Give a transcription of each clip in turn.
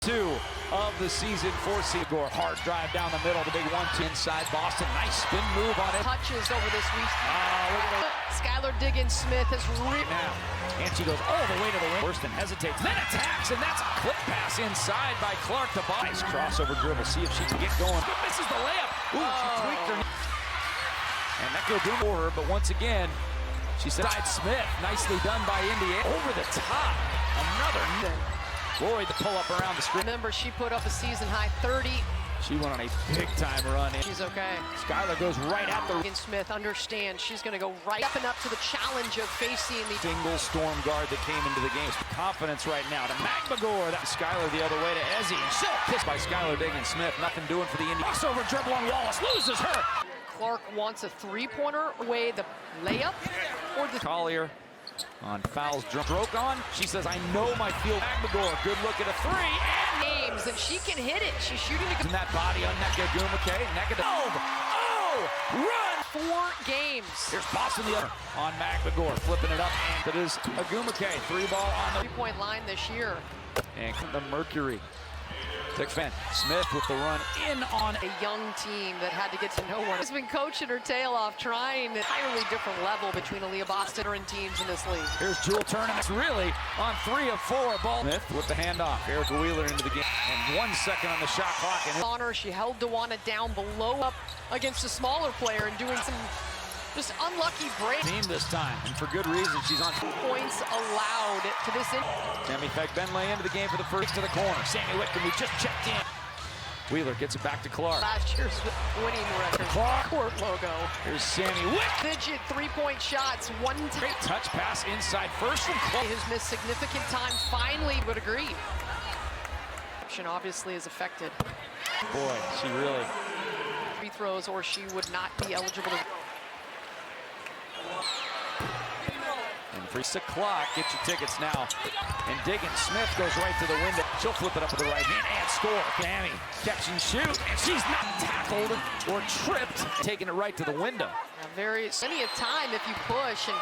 2 of the season for Seagore. Hard drive down the middle, the big 1-2 inside Boston. Nice spin move on it. Touches over this week. Skylar Diggins-Smith has now, and she goes all the way to the rim. Worston hesitates, then attacks, and that's a clip pass inside by Clark to Nice crossover dribble. See if she can get going. But misses the layup. Ooh, she tweaked her. And that could do for her, but once again, she said, Smith, nicely done by Indiana. Over the top, another. Lloyd the pull up around the screen. Remember, she put up a season-high 30. She went on a big-time run. She's okay. Skylar goes right at the... Smith understands she's going to go right up and up to the challenge of facing the... Single storm guard that came into the game. Confidence right now to McMagor. That Skylar the other way to Ezzie. And still kissed by Skylar Diggins-Smith. Nothing doing for the Indians. Crossover dribble on Wallace. Loses her. Clark wants a three-pointer away the layup or the... Collier on fouls. Stroke on. She says, I know my field. McMagor. Good look at a three. Games, and she can hit it. She's shooting a... In that body on Nekagumake. Run! 4 games. Here's Boston the other on McMagor. Flipping it up. And it is Agumake. 3-ball on the... Three-point line this year. And the Mercury. Fan. Smith with the run in on a young team that had to get to know one. Has been coaching her tail off, trying an entirely different level between Aaliyah Boston and teams in this league. Here's Jewel Turner. It's really on 3 of 4. Ball. Smith with the handoff. Erica Wheeler into the game. And 1 second on the shot clock. And on her, she held Dewana down below up against a smaller player and doing some just unlucky break. Team this time, and for good reason. She's on 2 points allowed to this. Tammy Fegbenley into the game for the first to the corner. Sammy Whitcomb, we just checked in. Wheeler gets it back to Clark. Last year's winning record. Clark. Court logo. Here's Sammy Whitcomb. Digit 3-point shots. One great touch pass inside first from Clark. Has missed significant time. Finally would agree. Option obviously is affected. Boy, she really. Free throws or she would not be eligible to. And free clock, get your tickets now. And Diggins-Smith goes right to the window. She'll flip it up with the right hand and score. Tammy, catch and shoot, and she's not tackled or tripped, taking it right to the window. Plenty of time if you push, and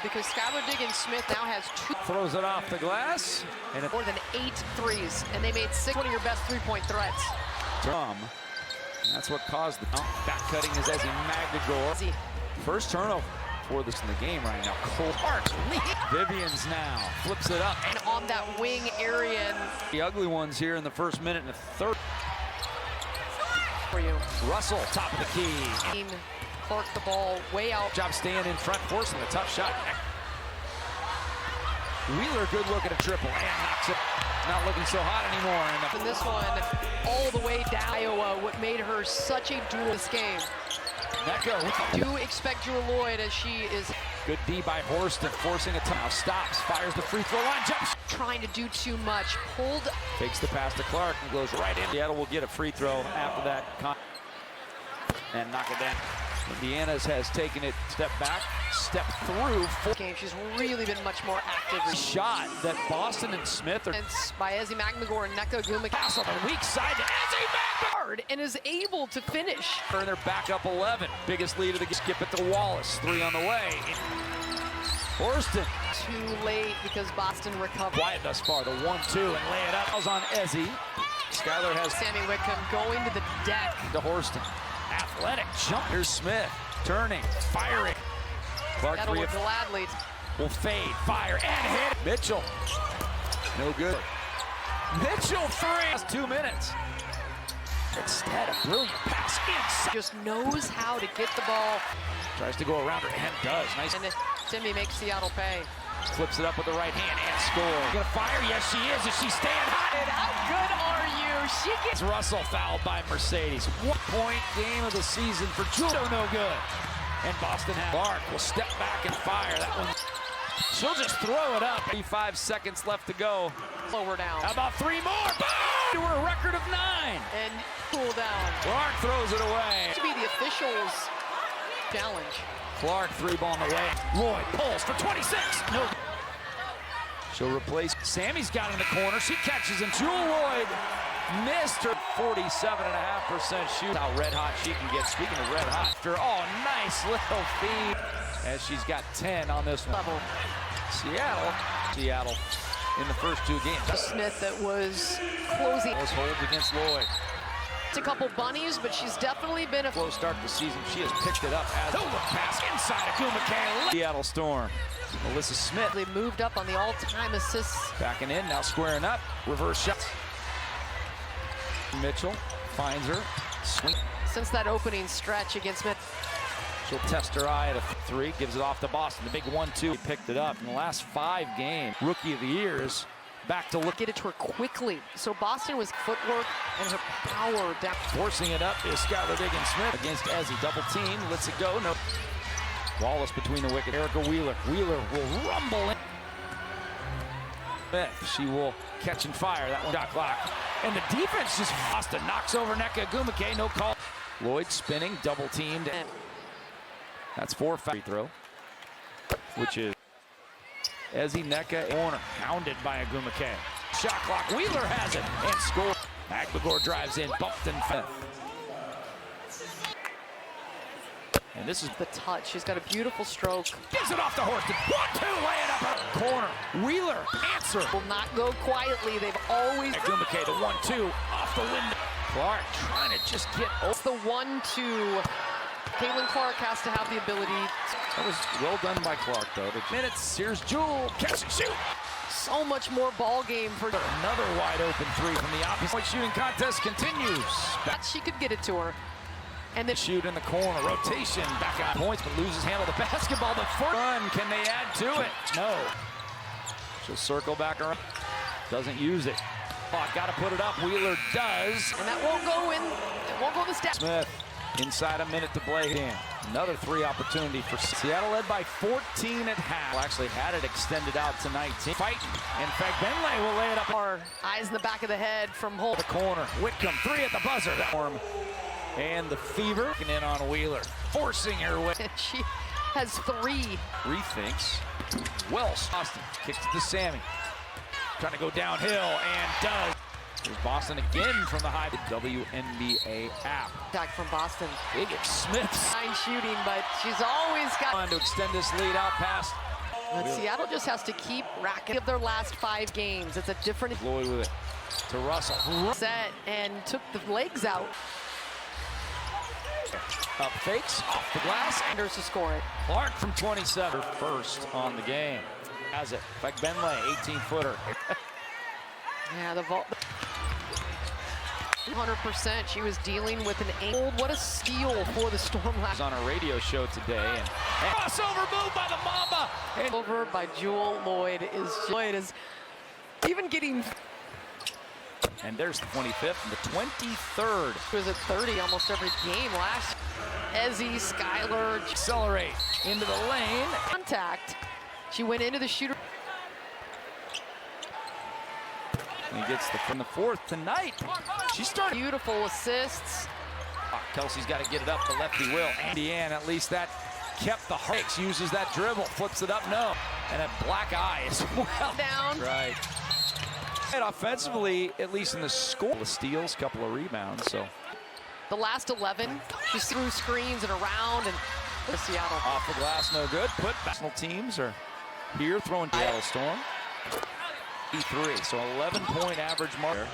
because Skylar Diggins-Smith now has 2. Throws it off the glass. And more than 8 threes, and they made 6. One of your best 3-point threats. That's what caused the back cutting is Ezzie McMagor. First turnover for this in the game right now. Clark. Vivian's now flips it up. And on that wing area. And the ugly ones here in the first minute and the third. For you. Russell, top of the key. Clark the ball way out. Job staying in front, forcing the tough shot. Wheeler, good look at a triple and knocks it. Not looking so hot anymore. And this one all the way down Iowa, what made her such a duel this game. Do expect Drew Lloyd as she is. Good D by Horston, forcing a now stops, fires the free throw line, jumps. Trying to do too much, pulled. Takes the pass to Clark and goes right in. Seattle will get a free throw after that. And knock it down. Indiana's has taken it step back, step through. Game. She's really been much more active. Shot that Boston and Smith are. By Ezzie McMagor and Nekagumake. Pass on the weak side to Ezzie McMagor. And is able to finish. And they're back up 11. Biggest lead of the game. Skip it to Wallace. 3 on the way. Horston. Too late because Boston recovered. Quiet thus far. The 1-2 and lay it up. That was on Ezzie. Skylar has Sammy Whitcomb going to the deck. To Horston. Athletic jump. Here's Smith. Turning. Firing. Clark that'll work gladly. Will fade. Fire. And hit. Mitchell. No good. Mitchell 3. That's 2 minutes. Instead, a brilliant pass inside. Just knows how to get the ball. Tries to go around her and does. Nice. And Timmy makes Seattle pay. Flips it up with the right hand and scores. Gonna fire? Yes, she is. Is she staying hot? And how good are you? She gets Russell fouled by Mercedes. 1-point game of the season for Judo. No good. And Boston has Clark will step back and fire that one. She'll just throw it up. 5 seconds left to go. Lower down. How about 3 more? Boom! To her record of 9. And cool down. Clark throws it away. To be the officials' challenge. Clark 3-ball in the way. Lloyd pulls for 26. No. She'll replace. Sammy's got in the corner. She catches him. Jewel Lloyd missed her 47.5% shoot. How red hot she can get. Speaking of red hot, nice little feed as she's got 10 on this one. Level. Seattle in the first 2 games. Smith that was closing. Those holds against Lloyd. It's a couple bunnies, but she's definitely been a slow start to the season. She has picked it up as a pass inside of Gumake. Seattle Storm. Melissa Smith. They moved up on the all-time assists. Backing in, now squaring up. Reverse shot. Mitchell finds her. Swing. Since that opening stretch against Smith. She'll test her eye at a 3. Gives it off to Boston. The big 1-2. Picked it up in the last 5 games. Rookie of the year is back to look. Get it to her quickly. So Boston was footwork and her power down. Forcing it up is Skylar Diggins-Smith against Ezzy. Double team. Lets it go. No. Wallace between the wicket. Erica Wheeler. Wheeler will rumble in. She will catch and fire. That one shot clock. And the defense just Boston knocks over Nneka Ogwumike. No call. Lloyd spinning. Double teamed. That's 4 free throw. Which is Ezzy Nneka corner. Hounded by Ogwumike. Shot clock. Wheeler has it. And scores. Agbagor drives in. Bumped in fifth. And this is the touch. She's got a beautiful stroke. Gives it off to Horston. 1-2, lay it up her corner. Wheeler, answer. Will not go quietly. They've always. Ogwumike, the 1-2 off the window. Clark trying to just get over. It's the 1-2. Caitlin Clark has to have the ability. That was well done by Clark, though. Minutes. Here's Jewel. Catch and shoot. So much more ball game for another wide open 3 from the opposite. Point shooting contest continues. She could get it to her. And then shoot in the corner, rotation, back out points, but loses handle of the basketball. The first run, can they add to it? No. She'll circle back around. Doesn't use it. Got to put it up. Wheeler does. And that won't go in. It won't go the step. Smith, inside a minute to play. Another 3 opportunity for Seattle, led by 14 at half. Actually had it extended out to 19. Fighting. In fact, Benley will lay it up. Our eyes in the back of the head from Holt. The corner. Whitcomb, 3 at the buzzer. That form. And the fever in on Wheeler, forcing her way. And she has 3. Rethinks. Wells. Boston kicks to Sammy. Trying to go downhill and does. Here's Boston again from the high. The WNBA app. Back from Boston. Biggett Smith. Fine shooting, but she's always got to extend this lead out past. But Seattle just has to keep racking of their last 5 games. It's a different. Lloyd with it to Russell. Set and took the legs out. Up fakes, off the glass. Anders to score it. Clark from 27. First on the game. Has it. Like Benley, 18-footer. Yeah, the vault. 100%. She was dealing with an ankle. What a steal for the Storm last. On a radio show today. And crossover move by the Mamba. And over by Jewel. Lloyd is even getting. And there's the 25th and the 23rd. She was at 30 almost every game last. Ezzy, Skylar. Accelerate into the lane. Contact. She went into the shooter. And he gets from the 4th tonight. She started. Beautiful assists. Kelsey's got to get it up. The lefty will. And Deanne, at least that kept the heart. Uses that dribble. Flips it up. No. And a black eye as well. Down. Right. And offensively, at least in the score, the steals, couple of rebounds. So the last 11, she threw screens and around, and Seattle off the glass, no good. National teams are here throwing Seattle Storm. E3, so 11-point average mark.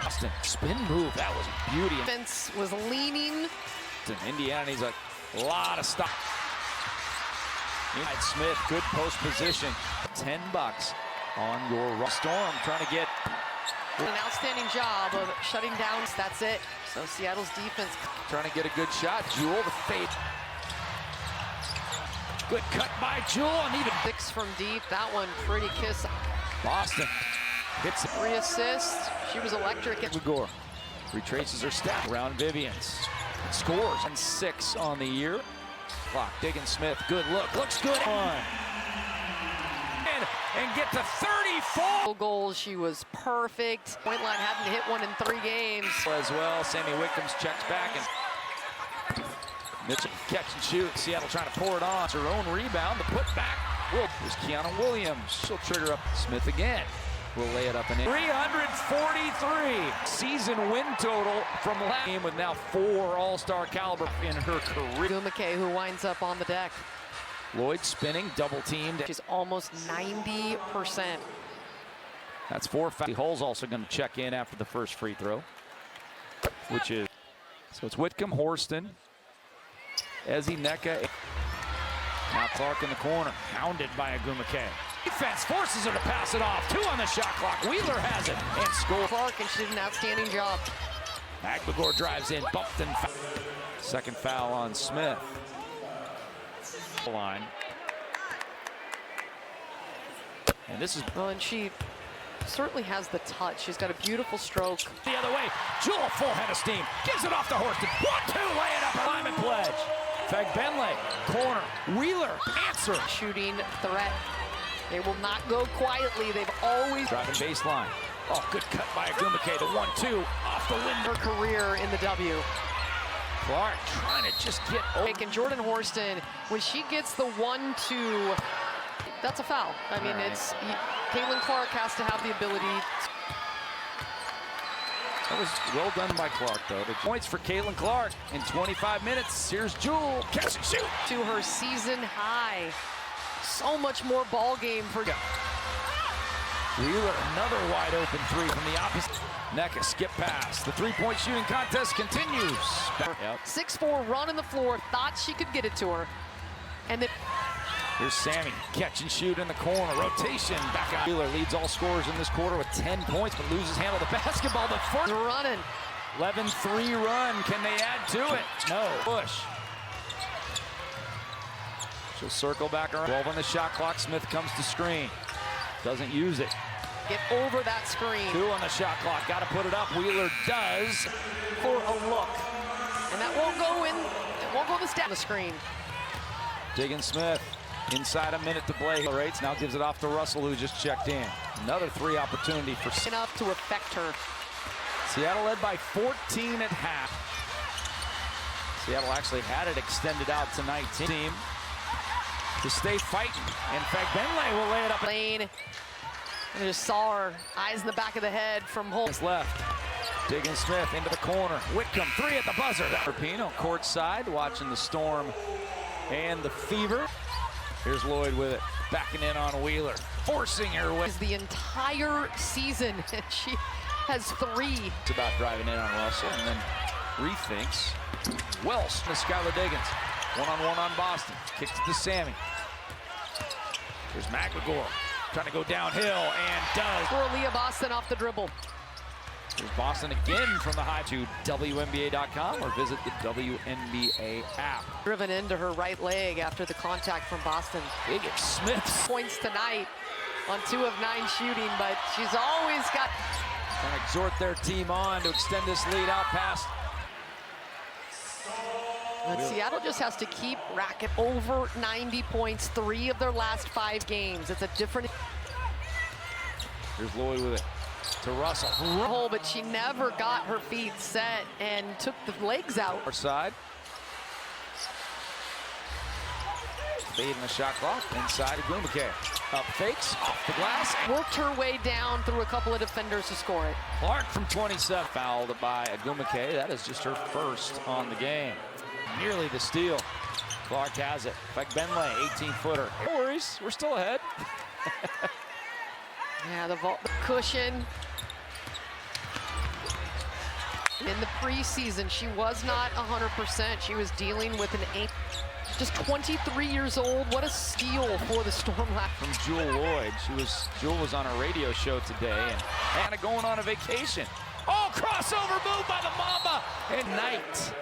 Boston spin move, that was beauty. Defense was leaning. Indiana needs a lot of stuff. Smith, good post position. $10 on your Storm, trying to get an outstanding job of shutting down. That's it. So Seattle's defense trying to get a good shot. Jewel, the fade. Good cut by Jewel, and even 6 from deep. That one pretty kiss. Boston hits 3 assists. She was electric. Agbagor retraces her step around Vivian's. Scores and 6 on the year. Clock. Diggins-Smith, good look. Looks good. And get to 34. Goals. She was perfect. Point line hadn't hit one in 3 games. As well, Sammy Wickham's checks back, and Mitchell catch and shoot. Seattle trying to pour it on. It's her own rebound. The put back. Here's Kiana Williams. She'll trigger up Smith again. We'll lay it up and in. 343 season win total from last game, with now 4 all-star caliber in her career. Gumake, who winds up on the deck. Lloyd spinning, double teamed. She's almost 90%. That's 4 fouls. Hull's also going to check in after the first free throw, which is, so it's Whitcomb, Horston, Ezzy, Nneka. Now Clark in the corner, hounded by Agumake. Defense forces her to pass it off. 2 on the shot clock. Wheeler has it and scores. Clark, and she did an outstanding job. Agbagor drives in, bumped and foul. Second foul on Smith. Line. And this is, well, and she certainly has the touch. She's got a beautiful stroke. The other way, Jewel full head of steam, gives it off to Horston. 1-2, lay it up, alignment pledge. Fagbenle, corner, Wheeler, answer. Shooting threat. They will not go quietly. They've always driving baseline. Oh, good cut by Agumake. The 1-2 off the window. Her career in the W. Clark trying to just get over. And Jordan Horston, when she gets the 1-2, that's a foul. I mean, it's Caitlin Clark has to have the ability. That was well done by Clark, though. The points for Caitlin Clark in 25 minutes. Here's Jewel. Catch and shoot. To her season high. So much more ball game for Wheeler, another wide open 3 from the opposite. Nneka skip pass. The 3-point shooting contest continues. Yep. 6'4" run on the floor. Thought she could get it to her. And then here's Sammy. Catch and shoot in the corner. Rotation back out. Wheeler leads all scorers in this quarter with 10 points, but loses handle of the basketball. The first running. 11-3 run. Can they add to it? No. Push. She'll circle back around. 12 on the shot clock. Smith comes to screen. Doesn't use it. Get over that screen. 2 on the shot clock. Got to put it up. Wheeler does. For a look. And that won't go in. It won't go on the screen. Diggins Smith. Inside a minute to play. Rates now gives it off to Russell, who just checked in. Another 3 opportunity for enough to affect her. Seattle led by 14 at half. Seattle actually had it extended out to 19. Team to stay fighting. In fact, Benley will lay it up. Lane. And just saw her eyes in the back of the head from Holt. Left. Diggins Smith into the corner. Whitcomb 3 at the buzzer. Rapino court side watching the Storm and the Fever. Here's Lloyd with it, backing in on Wheeler, forcing her way. The entire season, and she has 3. It's about driving in on Russell, and then rethinks. Welsh to Skylar Diggins. 1-on-1 on Boston. Kicks to Sammy. There's McLegore trying to go downhill and does. For Aaliyah Boston off the dribble. There's Boston again from the high to WNBA.com or visit the WNBA app. Driven into her right leg after the contact from Boston. Diggins Smith. Points tonight on 2 of 9 shooting, but she's always got. Trying to exhort their team on to extend this lead out past. But Seattle just has to keep racking over 90 points, 3 of their last 5 games. It's a different. Here's Lloyd with it. To Russell. But she never got her feet set and took the legs out. Our side. Fading the shot clock. Inside Agumake. Up fakes. Off the glass. Worked her way down through a couple of defenders to score it. Clark from 27. Fouled by Agumake. That is just her first on the game. Nearly the steal. Clark has it. Fagbenle, 18-footer. No worries. We're still ahead. Yeah, the cushion. In the preseason, she was not 100%. She was dealing with an 8. Just 23 years old. What a steal for the Storm. From Jewel Lloyd. Jewel was on a radio show today and kind of going on a vacation. Oh, crossover move by the Mamba and Knight.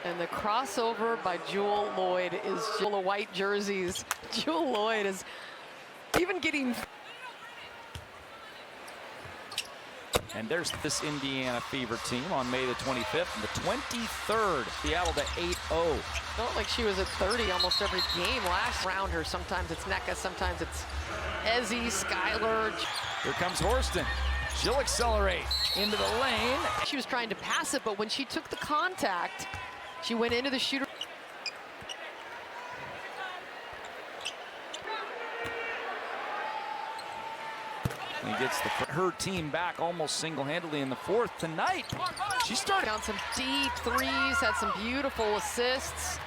And the crossover by Jewel Lloyd is full of white jerseys. Jewel Lloyd is even getting. And there's this Indiana Fever team on May the 25th and the 23rd. Seattle to 8-0. Felt like she was at 30 almost every game last round her. Sometimes it's Nneka, sometimes it's Ezzy, Skylar. Here comes Horston. She'll accelerate into the lane. She was trying to pass it, but when she took the contact, she went into the shooter. And gets her team back almost single-handedly in the 4th tonight. She started on some deep threes, had some beautiful assists.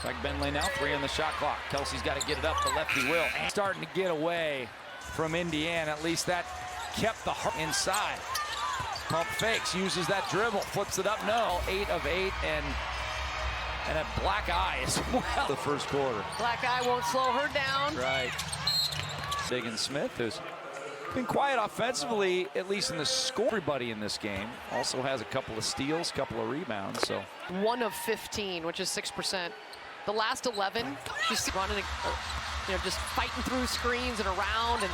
Like Benley now, 3 on the shot clock. Kelsey's got to get it up. The lefty will. And starting to get away from Indiana. At least that kept the heart inside. Pump fakes, uses that dribble, flips it up. No, 8 of 8, and a black eye as well. The first quarter. Black eye won't slow her down. Right. Diggin Smith, who's been quiet offensively, at least in the score. Everybody in this game also has a couple of steals, couple of rebounds. So 1 of 15, which is 6%. The last 11, she's running, just fighting through screens and around, and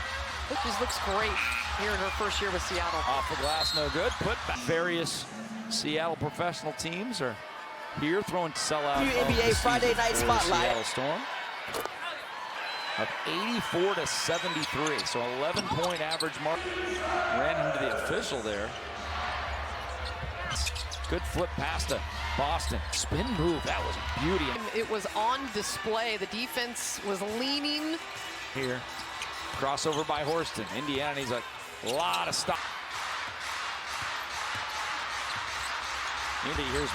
it just looks great here in her first year with Seattle. Off the glass, no good. Put back. Various Seattle professional teams are here throwing sellout. WNBA Friday Night Spotlight. Seattle Storm. Of 84 to 73, so 11-point average mark. Ran into the official there. Good flip pass to Boston. Spin move, that was beauty. It was on display. The defense was leaning. Here, crossover by Horston. Indiana needs a lot of stop. Here's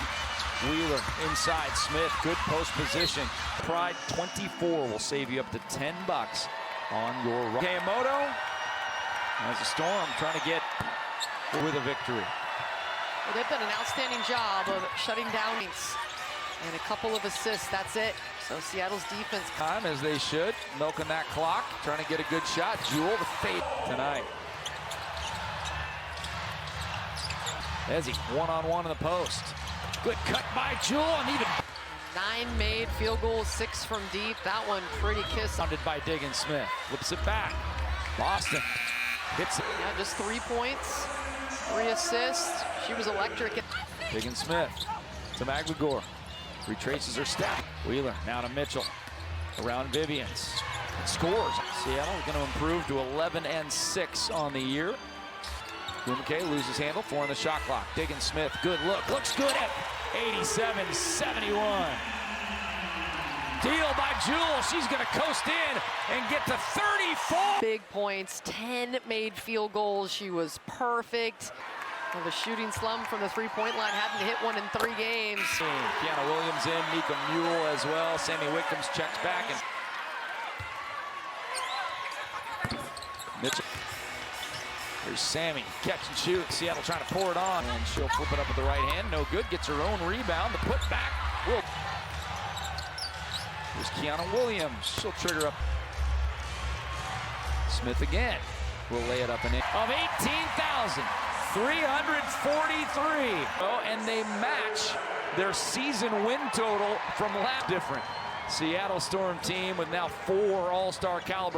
Wheeler inside. Smith, good post position. Pride 24 will save you up to $10 on your run. Kayamoto as a Storm trying to get with a victory. Well, they've done an outstanding job of shutting down and a couple of assists. That's it. So Seattle's defense. Time as they should, milking that clock, trying to get a good shot. Jewel the fade tonight. As he one-on-one in the post. Good cut by Jewel, and even 9 made field goals, 6 from deep. That one pretty kiss. Funded by Diggin Smith. Flips it back. Boston hits it. Yeah, just 3 points, 3 assists. She was electric. Diggin Smith to Magligore. Retraces her step. Wheeler now to Mitchell. Around Vivians. Scores. Seattle going to improve to 11-6 on the year. McKay loses handle, 4 on the shot clock. Diggin Smith, good look, looks good at 87-71. Deal by Jewel, she's gonna coast in and get to 34. Big points, 10 made field goals. She was perfect. Well, the shooting slump from the 3-point line, hadn't hit one in 3 games. Kiana Williams in, Nika Mule as well. Sammy Wickens checks back and Mitchell. Here's Sammy, catch and shoot. Seattle trying to pour it on, and she'll flip it up with the right hand. No good, gets her own rebound. The put back will. Here's Kiana Williams. She'll trigger up. Smith again will lay it up and in. Of 18,343. Oh, and they match their season win total from last different. Seattle Storm team with now 4 all-star caliber